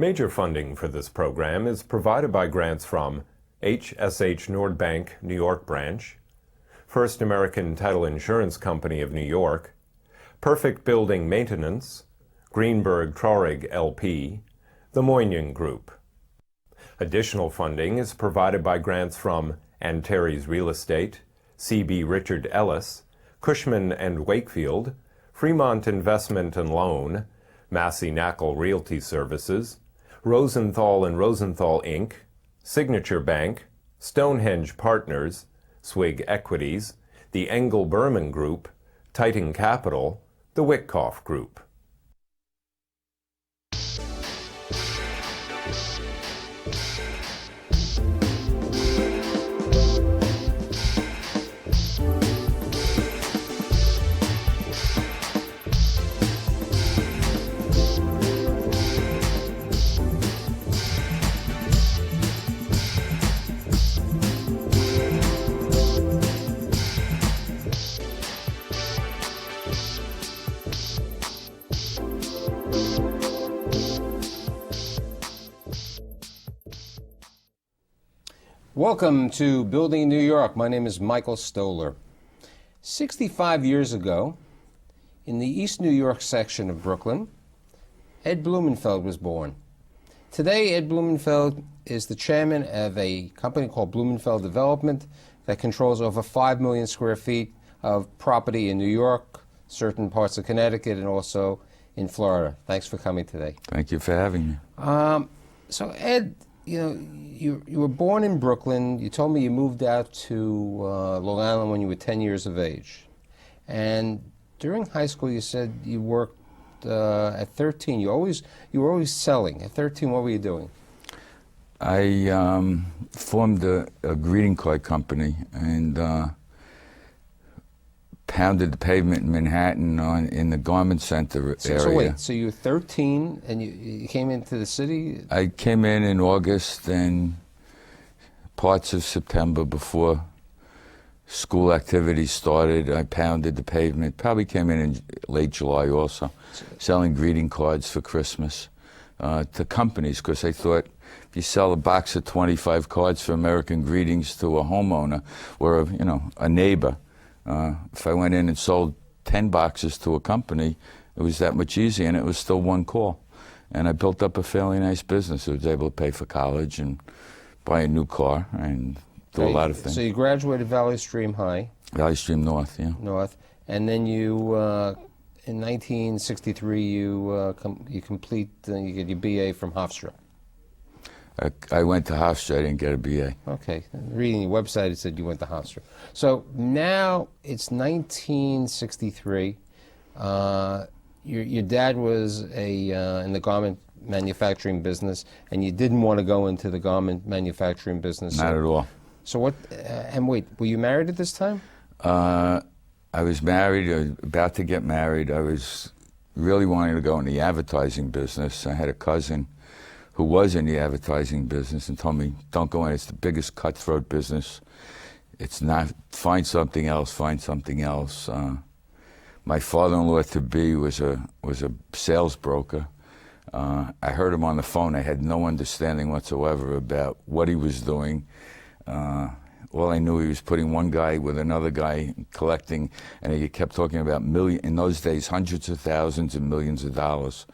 Major funding for this program is provided by grants from HSH Nordbank, New York branch, First American Title Insurance Company of New York, Perfect Building Maintenance, Greenberg Traurig LP, the Moynihan Group. Additional funding is provided by grants from Antares Real Estate, C.B. Richard Ellis, Cushman & Wakefield, Fremont Investment and Loan, Massey Knackle Realty Services, Rosenthal & Rosenthal, Inc., Signature Bank, Stonehenge Partners, Swig Equities, the Engel Berman Group, Titan Capital, the Witkoff Group. Welcome to Building New York. My name is Michael Stoller. 65 years ago, in the East New York section of Brooklyn, Ed Blumenfeld was born. Today, Ed Blumenfeld is the chairman of a company called Blumenfeld Development that controls over 5 million square feet of property in New York, certain parts of Connecticut, and also in Florida. Thanks for coming today. Thank you for having me. So Ed, you were born in Brooklyn. You told me you moved out to Long Island when you were 10 years of age. And during high school, you said you worked at 13. You were always selling. At 13, what were you doing? I formed a greeting card company and pounded the pavement in Manhattan in the Garment Center area. So wait, so you were 13 and you came into the city? I came in August and parts of September before school activities started. I pounded the pavement, probably came in late July also, selling greeting cards for Christmas to companies, because I thought if you sell a box of 25 cards for American greetings to a homeowner or a neighbor, if I went in and sold 10 boxes to a company, it was that much easier, and it was still one call. And I built up a fairly nice business. I was able to pay for college and buy a new car and do a lot of things. So you graduated Valley Stream High. Valley Stream North, yeah. North. And then you, in 1963, you get your BA from Hofstra. I went to Hofstra. I didn't get a BA. Okay. Reading your website, it said you went to Hofstra. So now it's 1963. Your dad was in the garment manufacturing business, and you didn't want to go into the garment manufacturing business. Not at all. So what? And wait, were you married at this time? I was married. I was about to get married. I was really wanting to go in the advertising business. I had a cousin who was in the advertising business and told me, don't go in, it's the biggest cutthroat business. It's not, find something else, find something else. My father-in-law to-be was a sales broker. I heard him on the phone. I had no understanding whatsoever about what he was doing. All I knew, he was putting one guy with another guy, collecting, and he kept talking about in those days, hundreds of thousands and millions of dollars.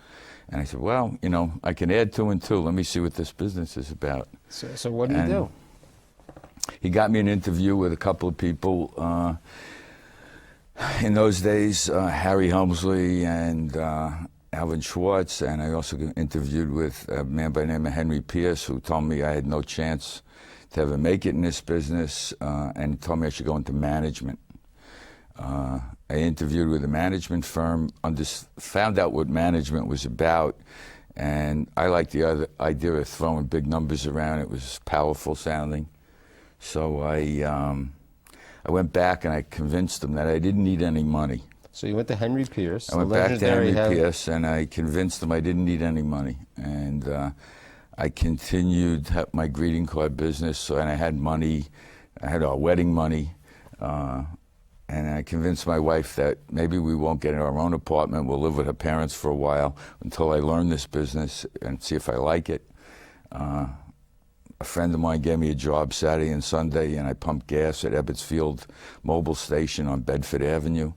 And I said, well, I can add 2 and 2. Let me see what this business is about. So what do you do? He got me an interview with a couple of people. In those days, Harry Helmsley and Alvin Schwartz, and I also interviewed with a man by the name of Henry Pierce, who told me I had no chance to ever make it in this business, and told me I should go into management. I interviewed with a management firm, found out what management was about, and I liked the idea of throwing big numbers around. It was powerful sounding. So I went back and I convinced them that I didn't need any money. So you went to Henry Pierce. I went back to Henry Pierce and I convinced them I didn't need any money. And I continued my greeting card business, and I had money. I had our wedding money. And I convinced my wife that maybe we won't get our own apartment. We'll live with her parents for a while until I learn this business and see if I like it. A friend of mine gave me a job Saturday and Sunday, and I pumped gas at Ebbets Field Mobile Station on Bedford Avenue.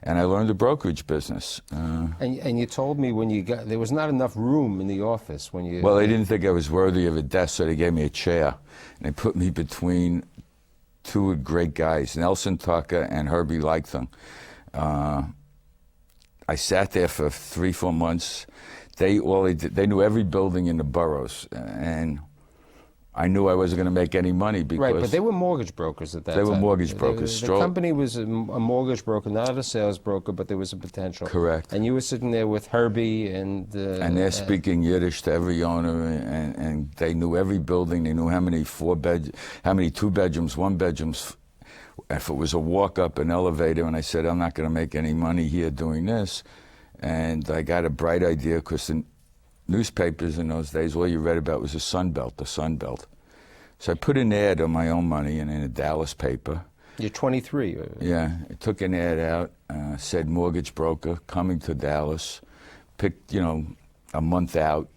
And I learned the brokerage business. And you told me when you got, there was not enough room in the office when you... Well, they didn't think I was worthy of a desk, so they gave me a chair. And they put me between two great guys, Nelson Tucker and Herbie Leichthung. I sat there for 3-4 months. They knew every building in the boroughs, and I knew I wasn't going to make any money because... Right, but they were mortgage brokers at that time. They were mortgage brokers. The company was a mortgage broker, not a sales broker, but there was a potential. Correct. And you were sitting there with Herbie and... and they're speaking Yiddish to every owner, and they knew every building. They knew how many 2-bedrooms, 1-bedrooms. If it was a walk-up, an elevator, and I said, I'm not going to make any money here doing this. And I got a bright idea because the newspapers in those days, all you read about was the Sun Belt. So I put an ad on my own money in a Dallas paper. You're 23. Yeah, I took an ad out, said mortgage broker coming to Dallas, picked, a month out,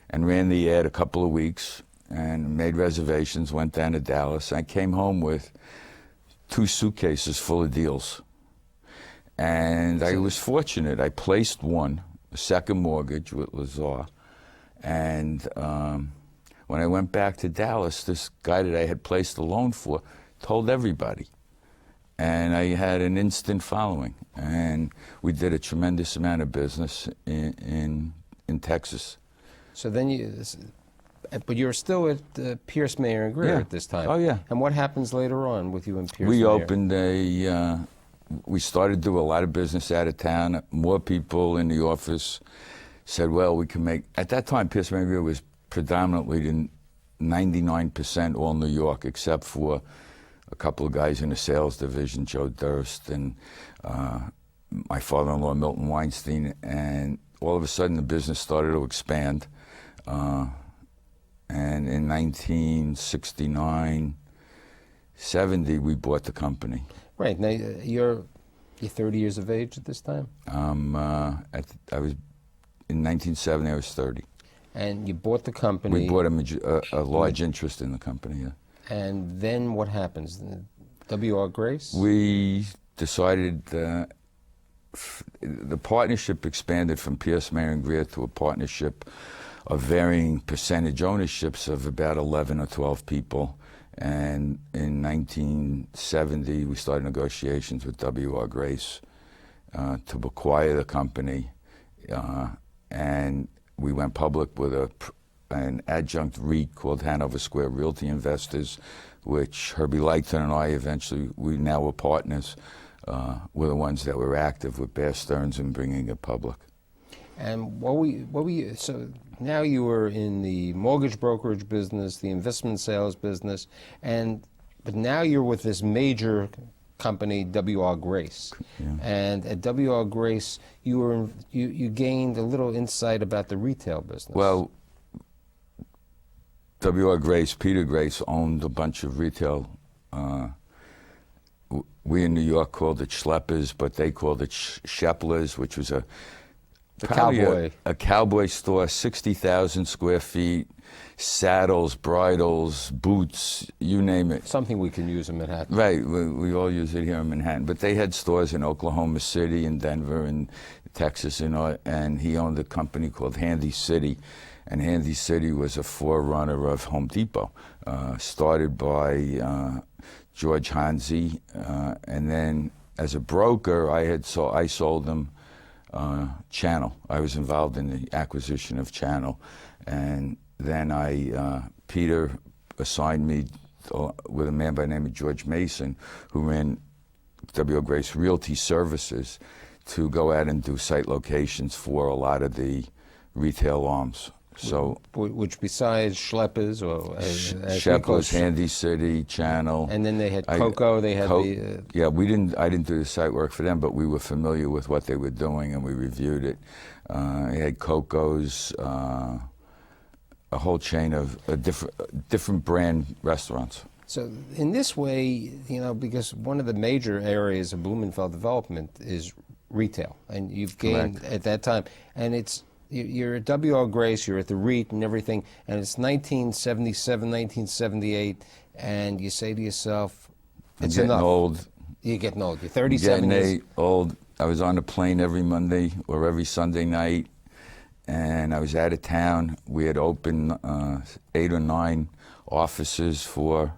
and ran the ad a couple of weeks, and made reservations, went down to Dallas. I came home with 2 suitcases full of deals. And I was fortunate. I placed one, a second mortgage with Lazar. And when I went back to Dallas, this guy that I had placed the loan for told everybody. And I had an instant following. And we did a tremendous amount of business in Texas. So then but you're still at Pierce, Mayer and Greer at this time. Oh, yeah. And what happens later on with you and Pierce, We Mayer? opened we started to do a lot of business out of town. More people in the office said, well, we can make... At that time, Pierce, Mayer and Greer was predominantly 99% all New York, except for a couple of guys in the sales division, Joe Durst and my father-in-law, Milton Weinstein. And all of a sudden, the business started to expand. And in 1969, 70, we bought the company. Right. Now, you're 30 years of age at this time? I was in 1970, I was 30. And you bought the company. We bought a large interest in the company, yeah. And then what happens? W.R. Grace? We decided the partnership expanded from Pierce, Mayer and Greer to a partnership of varying percentage ownerships of about 11 or 12 people. And in 1970, we started negotiations with W.R. Grace to acquire the company. And we went public with an adjunct REIT called Hanover Square Realty Investors, which Herbie Leichton and I we now were partners, were the ones that were active with Bear Stearns in bringing it public. And so now you were in the mortgage brokerage business, the investment sales business, but now you're with this major company, W.R. Grace. Yeah. And at W.R. Grace, you gained a little insight about the retail business. Well, W.R. Grace, Peter Grace, owned a bunch of retail. We in New York called it schleppers, but they called it Sheplers, which was a cowboy store, 60,000 square feet, saddles, bridles, boots, you name it. Something we can use in Manhattan. Right, we all use it here in Manhattan. But they had stores in Oklahoma City and Denver and Texas, and he owned a company called Handy City. And Handy City was a forerunner of Home Depot, started by George Hansi, and then as a broker, I sold them Channel. I was involved in the acquisition of Channel, and then Peter assigned me with a man by the name of George Mason, who ran W.R. Grace Realty Services, to go out and do site locations for a lot of the retail arms. So, which besides Schleppers or Sheplers, Handy City, Channel, and then they had Coco. They had yeah. I didn't do the site work for them, but we were familiar with what they were doing, and we reviewed it. They had Coco's, a whole chain of different brand restaurants. So in this way, you know, because one of the major areas of Blumenfeld development is retail, and you've gained Correct. at that time, and you're at W.R. Grace, you're at the REIT and everything, and it's 1977, 1978, and you say to yourself, it's I'm getting enough. old. You're getting old. You're 37 years. Old. I was on the plane every Monday or every Sunday night, and I was out of town. We had opened 8 or 9 offices for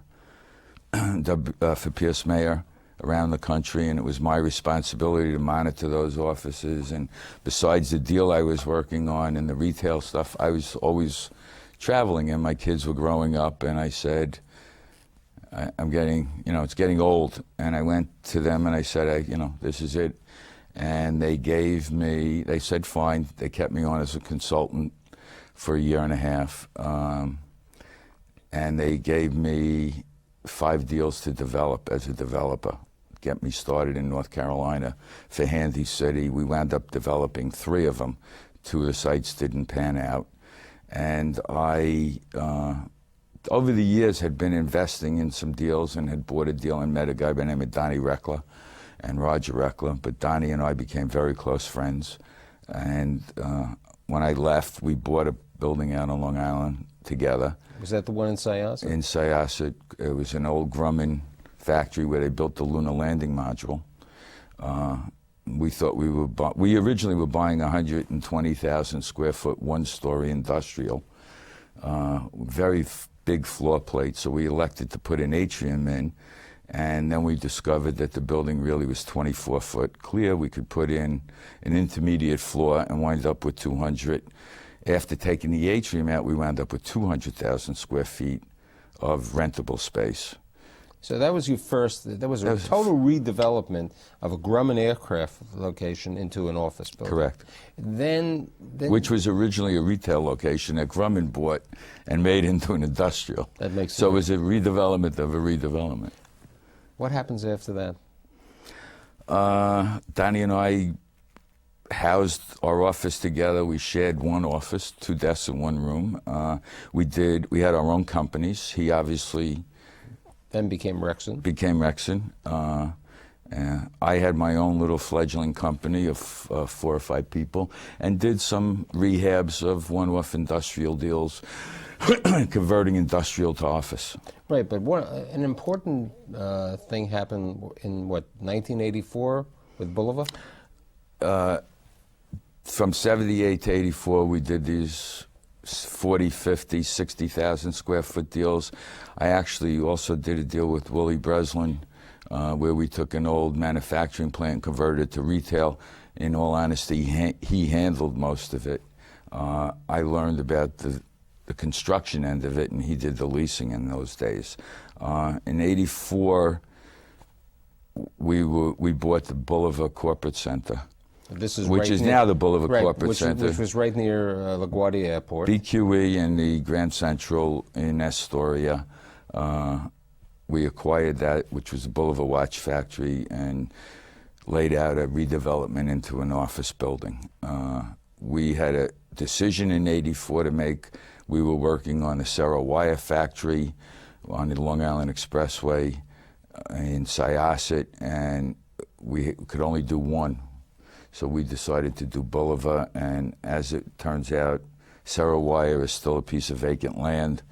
Pierce Mayer around the country, and it was my responsibility to monitor those offices. And besides the deal I was working on and the retail stuff, I was always traveling, and my kids were growing up, and I said, I'm getting, you know, it's getting old. And I went to them and I said, you know, this is it. And they gave me, they said fine. They kept me on as a consultant for a year and a half. And they gave me 5 deals to develop as a developer, get me started in North Carolina for Handy City. We wound up developing 3 of them. 2 of the sites didn't pan out. And I, over the years, had been investing in some deals and had bought a deal and met a guy by the name of Donnie Reckler and Roger Reckler. But Donnie and I became very close friends. And when I left, we bought a building out on Long Island together. Was that the one in Syosset? In Syosset. It was an old Grumman factory where they built the lunar landing module. We thought we originally were buying 120,000 square foot, 1-story industrial, very big floor plate. So we elected to put an atrium in, and then we discovered that the building really was 24 foot clear. We could put in an intermediate floor and wind up with 200. After taking the atrium out, we wound up with 200,000 square feet of rentable space. So that was your first, that was a total redevelopment of a Grumman aircraft location into an office building. Correct. Then Which was originally a retail location that Grumman bought and made into an industrial. That makes sense. So it was a redevelopment of a redevelopment. What happens after that? Donnie and I housed our office together. We shared one office, 2 desks in one room. We had our own companies. He obviously then became Rexon. I had my own little fledgling company of 4 or 5 people and did some rehabs of one-off industrial deals, converting industrial to office. Right, but an important thing happened in, what, 1984 with Boulevard? From 78 to 84, we did these 40, 50, 60,000 square foot deals. I actually also did a deal with Willie Breslin where we took an old manufacturing plant and converted it to retail. In all honesty, he handled most of it. I learned about the construction end of it, and he did the leasing in those days. In 84, we bought the Boulevard Corporate Center. Which is now the Boulevard Corporate Center. Which was right near LaGuardia Airport. BQE and the Grand Central in Astoria. We acquired that, which was a Boulevard Watch Factory, and laid out a redevelopment into an office building. We had a decision in 84 to make. We were working on the Cerro Wire factory on the Long Island Expressway in Syosset, and we could only do one. So we decided to do Boulevard, and as it turns out, Cerro Wire is still a piece of vacant land.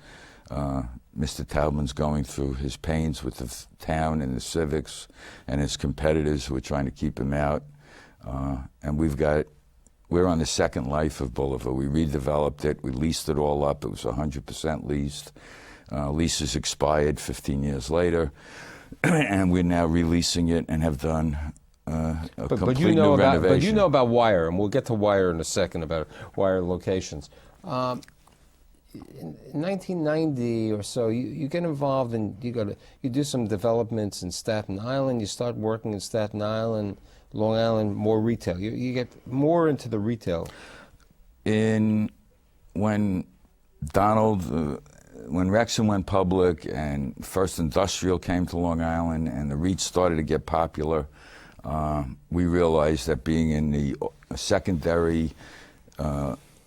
Mr. Taubman's going through his pains with the town and the civics and his competitors who are trying to keep him out. And we're on the second life of Boulevard. We redeveloped it, we leased it all up. It was 100% leased. Leases expired 15 years later, and we're now releasing it and have done but you know about Wire, and we'll get to Wire in a second, about Wire locations. In 1990 or so, you get involved and you do some developments in Staten Island. You start working in Staten Island, Long Island, more retail. You get more into the retail. When Rexon went public and First Industrial came to Long Island and the REITs started to get popular, we realized that being in the secondary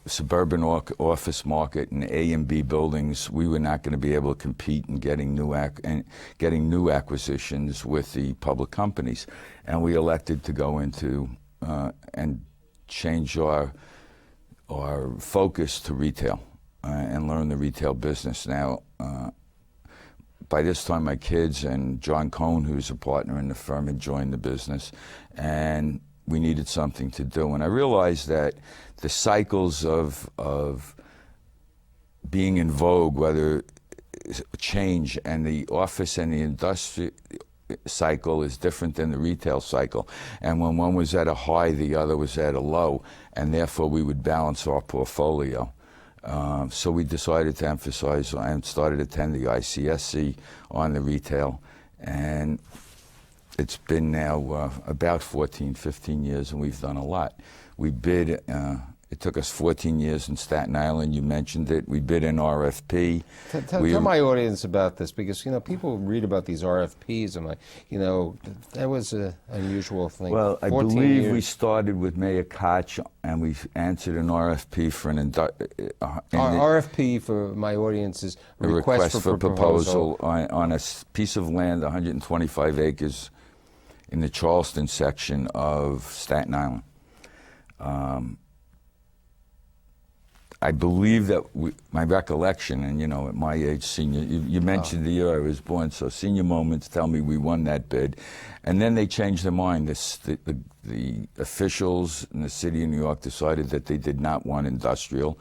suburban office market and A and B buildings, we were not going to be able to compete in getting new acquisitions with the public companies, and we elected to go into and change our focus to retail and learn the retail business. Now, by this time, my kids and John Cohn, who's a partner in the firm, had joined the business, and we needed something to do. And I realized that the cycles of being in vogue, whether change, and the office and the industry cycle is different than the retail cycle. And when one was at a high, the other was at a low, and therefore we would balance our portfolio. So we decided to emphasize and started attending the ICSC on the retail, and it's been now about 14, 15 years, and we've done a lot. We bid, it took us 14 years in Staten Island, you mentioned it. We bid an RFP. Tell my audience about this, because, you know, people read about these RFPs, and that was an unusual thing. Well, I believe we started with Mayor Koch, and we answered an RFP for an RFP, for my audience, is a request for proposal on a piece of land, 125 acres, in the Charleston section of Staten Island. I believe that my recollection, and you know, at my age, senior, you mentioned the year I was born, so senior moments tell me we won that bid. And then they changed their mind. The officials in the city of New York decided that they did not want industrial,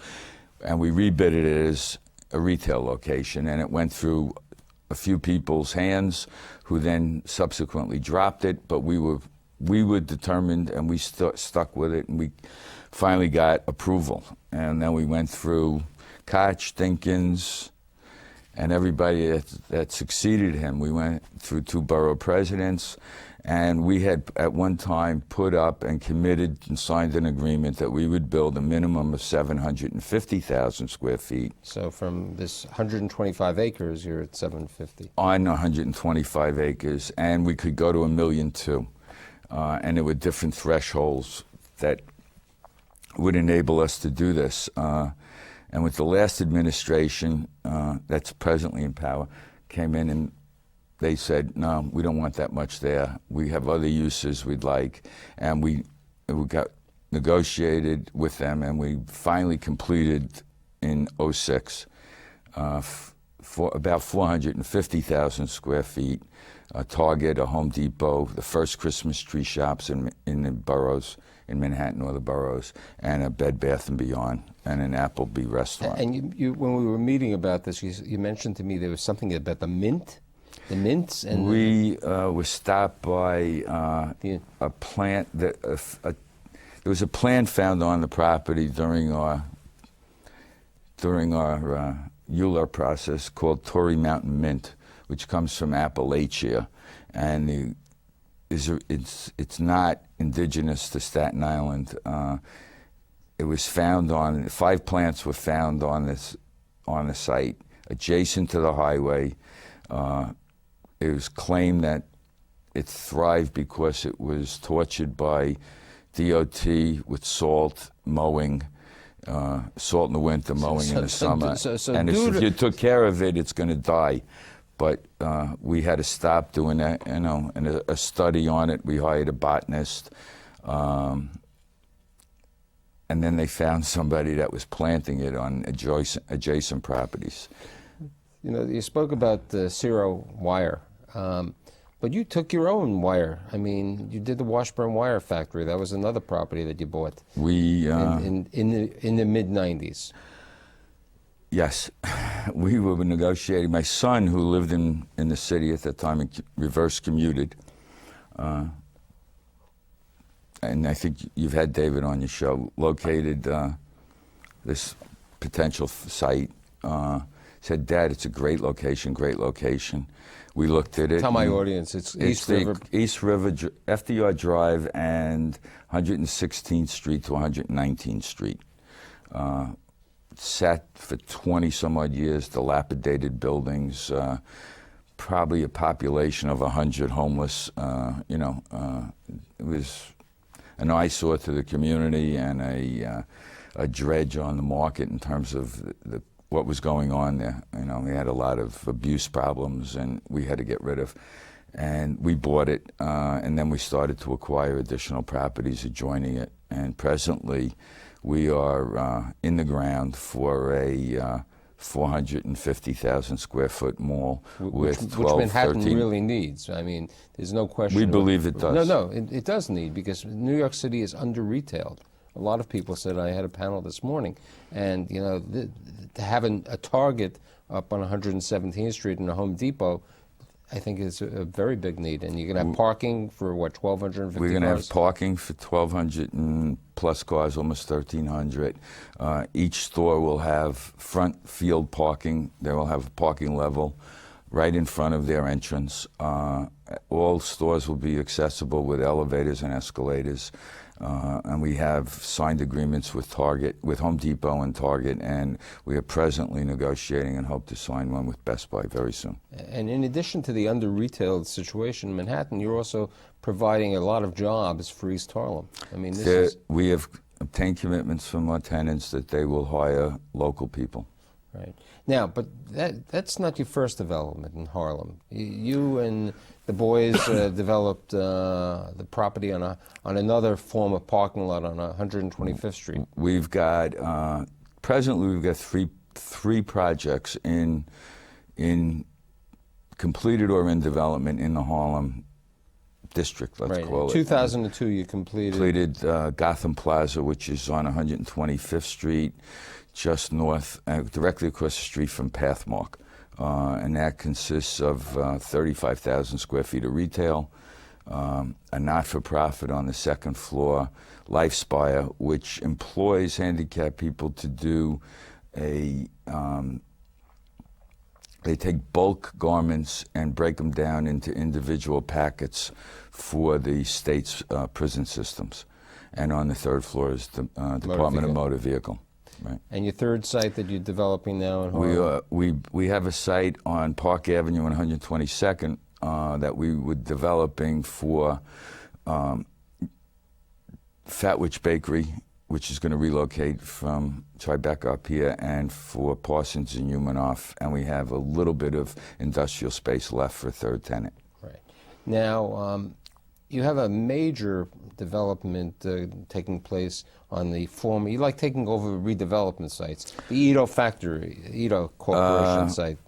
and we rebid it as a retail location, and it went through a few people's hands, who then subsequently dropped it, but we were determined, and we stuck with it, and we finally got approval. And then we went through Koch, Dinkins, and everybody that succeeded him. We went through 2 borough presidents, and we had at one time put up and committed and signed an agreement that we would build a minimum of 750,000 square feet. So from this 125 acres, you're at 750. On 125 acres, and we could go to 1.2 million. And there were different thresholds that would enable us to do this. And with the last administration that's presently in power, came in and they said, no, we don't want that much there. We have other uses we'd like. And we got negotiated with them, and we finally completed in '06 for about 450,000 square feet, a Target, a Home Depot, the first Christmas tree shops in the boroughs, in Manhattan or the boroughs, and a Bed Bath & Beyond, and an Applebee restaurant. And you, when we were meeting about this, you mentioned to me there was something about the mint, the mints, and we were stopped by a plant that there was a plant found on the property during our ULUR process called Torrey Mountain Mint, which comes from Appalachia, and it's not indigenous to Staten Island. It was found on 5 plants were found on the site adjacent to the highway. It was claimed that it thrived because it was tortured by DOT with salt mowing. Salt in the winter, mowing in the summer. And if you took care of it, it's going to die. But we had to stop doing that, you know, and a study on it. We hired a botanist. And then they found somebody that was planting it on adjacent properties. You know, you spoke about the Zero Wire, but you took your own wire. I mean, you did the Washburn Wire Factory. That was another property that you bought. We in the mid-90s. Yes, we were negotiating. My son, who lived in the city at that time, reverse commuted. And I think you've had David on your show, located this potential site. Said, Dad, it's a great location, great location. We looked at it. Tell my audience, it's East River. East River, FDR Drive and 116th Street to 119th Street. Sat for 20 some odd years, dilapidated buildings, probably a population of 100 homeless. You know, it was an eyesore to the community and a a dredge on the market in terms of what was going on there. You know, we had a lot of abuse problems, and we had to get rid of. And we bought it, and then we started to acquire additional properties adjoining it. And presently, we are in the ground for a 450,000 square foot mall with 12, which Manhattan 13. really needs. I mean, there's no question. We believe it does. No, it does need, because New York City is under-retailed. A lot of people said, I had a panel this morning, and you know, to have a Target up on 117th Street and a Home Depot, I think is a very big need. And you're going to have parking for, what, 1,250 cars? We're going to have parking for 1,200 and plus cars, almost 1,300. Each store will have front field parking. They will have a parking level right in front of their entrance. All stores will be accessible with elevators and escalators. And we have signed agreements with Target, with Home Depot and Target, and we are presently negotiating and hope to sign one with Best Buy very soon. And in addition to the under-retailed situation in Manhattan, you're also providing a lot of jobs for East Harlem. I mean, we have obtained commitments from our tenants that they will hire local people. Right. Now, but that's not your first development in Harlem. You and the boys developed the property on another form of parking lot on 125th Street. We've got presently we've got three projects in completed or in development in the Harlem district. Let's call it. 2002, you completed Gotham Plaza, which is on 125th Street, just north, directly across the street from Pathmark. And that consists of 35,000 square feet of retail, a not-for-profit on the second floor, LifeSpire, which employs handicapped people to do they take bulk garments and break them down into individual packets for the state's prison systems. And on the third floor is the Department of Motor Vehicle. Right. And your third site that you're developing now in Harlem? We have a site on Park Avenue and 122nd that we were developing for Fatwich Bakery, which is going to relocate from Tribeca up here, and for Parsons and Humanoff, and we have a little bit of industrial space left for a third tenant. Right. Now, you have a major development taking place on the former, you like taking over redevelopment sites, the Edo factory, Edo Corporation site.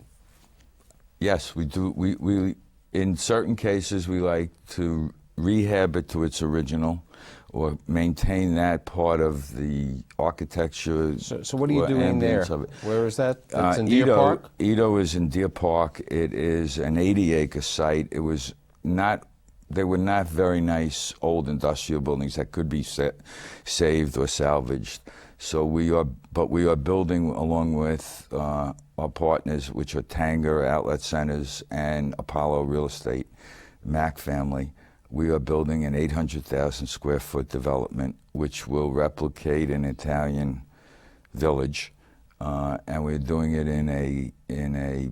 Yes, we do. We in certain cases, we like to rehab it to its original or maintain that part of the architecture. So what are you doing there? Where is that? That's in Deer Edo, Park? Edo is in Deer Park. It is an 80-acre site. It was not, they were not very nice old industrial buildings that could be saved or salvaged. So we are building along with our partners, which are Tanger Outlet Centers and Apollo Real Estate, Mac family. We are building an 800,000 square foot development, which will replicate an Italian village, and we're doing it in a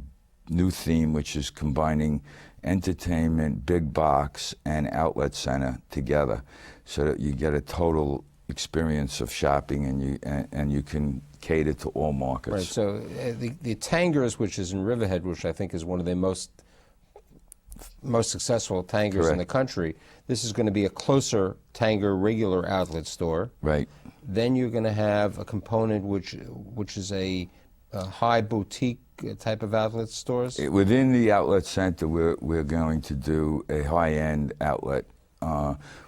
new theme, which is combining entertainment, big box, and outlet center together, so that you get a total experience of shopping, and you can cater to all markets. Right. So the Tangers, which is in Riverhead, which I think is one of the most successful Tangers in the country. This is going to be a closer Tanger regular outlet store. Right. Then you're going to have a component which is a high boutique type of outlet stores. Within the outlet center, we're going to do a high-end outlet,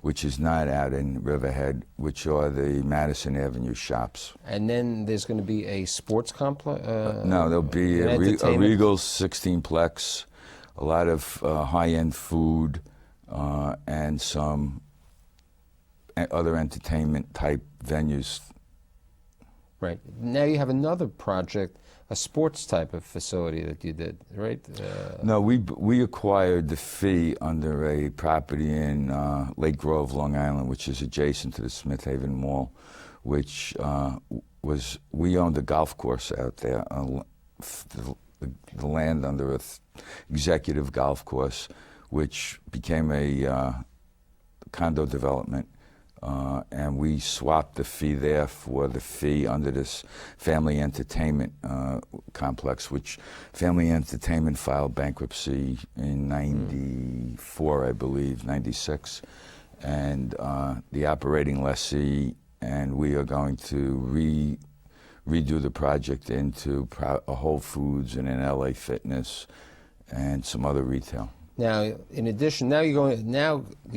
which is not out in Riverhead, which are the Madison Avenue shops. And then there's going to be a sports complex. No, there'll be a Regal 16-plex. A lot of high-end food and some other entertainment-type venues. Right. Now you have another project, a sports type of facility that you did, right? No, we acquired the fee under a property in Lake Grove, Long Island, which is adjacent to the Smith Haven Mall, which we owned a golf course out there, the land under a executive golf course, which became a condo development. and we swapped the fee there for the fee under this family entertainment complex, which family entertainment filed bankruptcy in 94, I believe, 96. And the operating lessee, and we are going to redo the project into a Whole Foods and an LA Fitness and some other retail. Now, in addition, now you're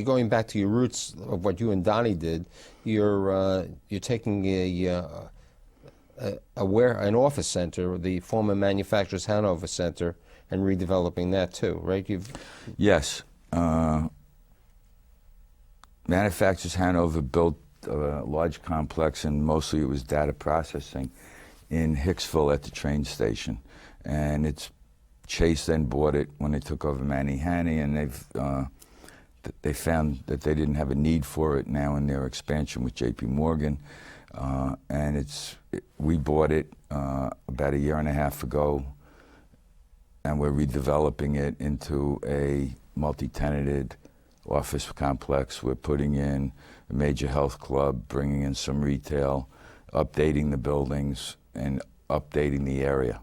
going back to your roots of what you and Donnie did. You're taking an office center, the former Manufacturers Hanover Center, and redeveloping that too, right? Yes. Manufacturers Hanover built a large complex, and mostly it was data processing in Hicksville at the train station. And Chase then bought it when they took over Manny Hanny, and they found that they didn't have a need for it now in their expansion with J.P. Morgan. And we bought it about a year and a half ago, and we're redeveloping it into a multi-tenanted office complex. We're putting in a major health club, bringing in some retail, updating the buildings, and updating the area.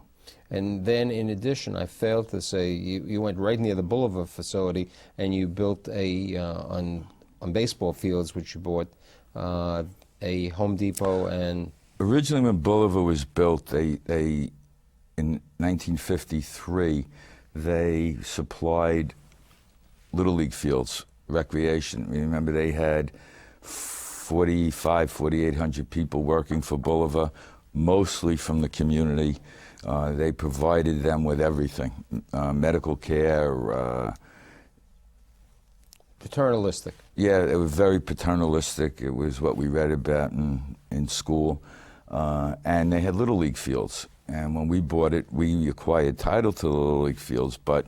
And then, in addition, I failed to say, you went right near the Boulevard facility, and you built on baseball fields, which you bought, a Home Depot and... Originally, when Boulevard was built, in 1953, they supplied Little League fields, recreation. Remember, they had 4,800 people working for Boulevard, mostly from the community. They provided them with everything, medical care. Paternalistic. Yeah, it was very paternalistic. It was what we read about in school. And they had Little League fields. And when we bought it, we acquired title to the Little League fields, but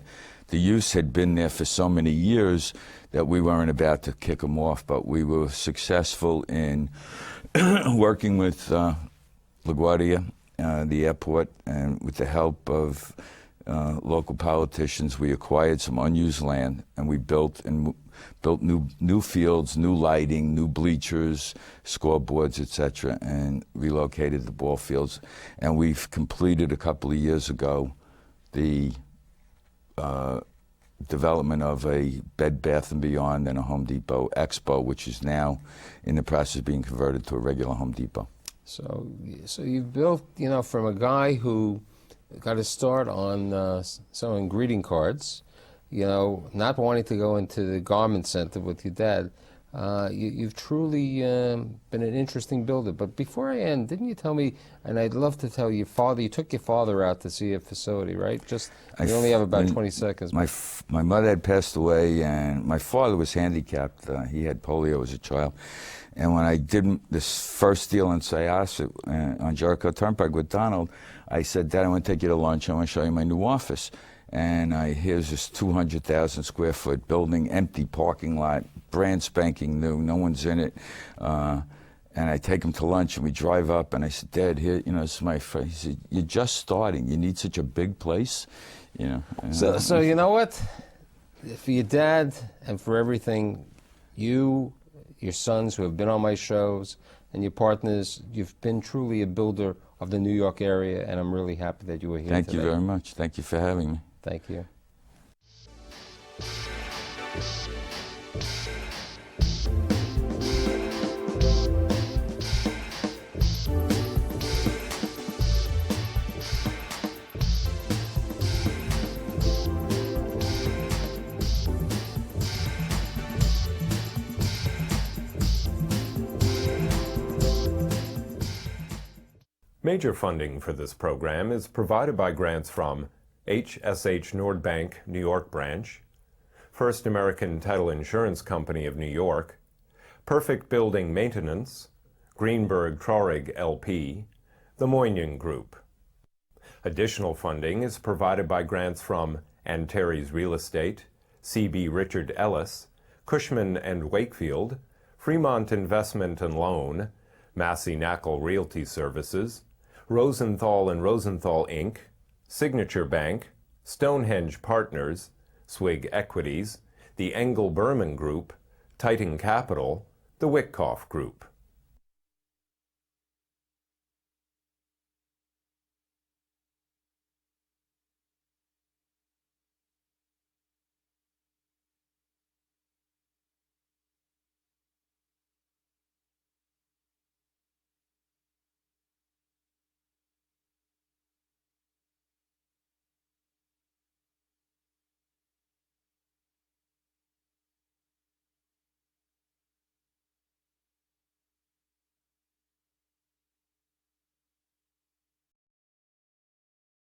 the use had been there for so many years that we weren't about to kick them off. But we were successful in working with LaGuardia, the airport, and with the help of local politicians, we acquired some unused land, and we built new fields, new lighting, new bleachers, scoreboards, etc., and relocated the ball fields. And we've completed a couple of years ago the development of a Bed Bath & Beyond and a Home Depot Expo, which is now in the process of being converted to a regular Home Depot. So you've built, from a guy who got his start on selling greeting cards, not wanting to go into the garment center with your dad. You've truly been an interesting builder. But before I end, didn't you tell me, and I'd love to tell you took your father out to see a facility, right? You only have about 20 seconds. My mother had passed away, and my father was handicapped. He had polio as a child. And when I did this first deal in Syosset on Jericho Turnpike with Donald, I said, Dad, I want to take you to lunch. I want to show you my new office. And here's this 200,000 square foot building, empty parking lot, brand spanking new, no one's in it. And I take him to lunch, and we drive up, and I said, Dad, here, this is my friend. He said, you're just starting. You need such a big place, So you know what? For your dad and for everything, your sons who have been on my shows, and your partners, you've been truly a builder of the New York area, and I'm really happy that you were here today. Thank you very much. Thank you for having me. Thank you. Major funding for this program is provided by grants from HSH Nordbank, New York Branch, First American Title Insurance Company of New York, Perfect Building Maintenance, Greenberg Traurig LP, the Moynihan Group. Additional funding is provided by grants from Antares Real Estate, C.B. Richard Ellis, Cushman & Wakefield, Fremont Investment and Loan, Massey Knackle Realty Services, Rosenthal & Rosenthal, Inc., Signature Bank, Stonehenge Partners, Swig Equities, the Engel Berman Group, Titan Capital, the Wyckoff Group.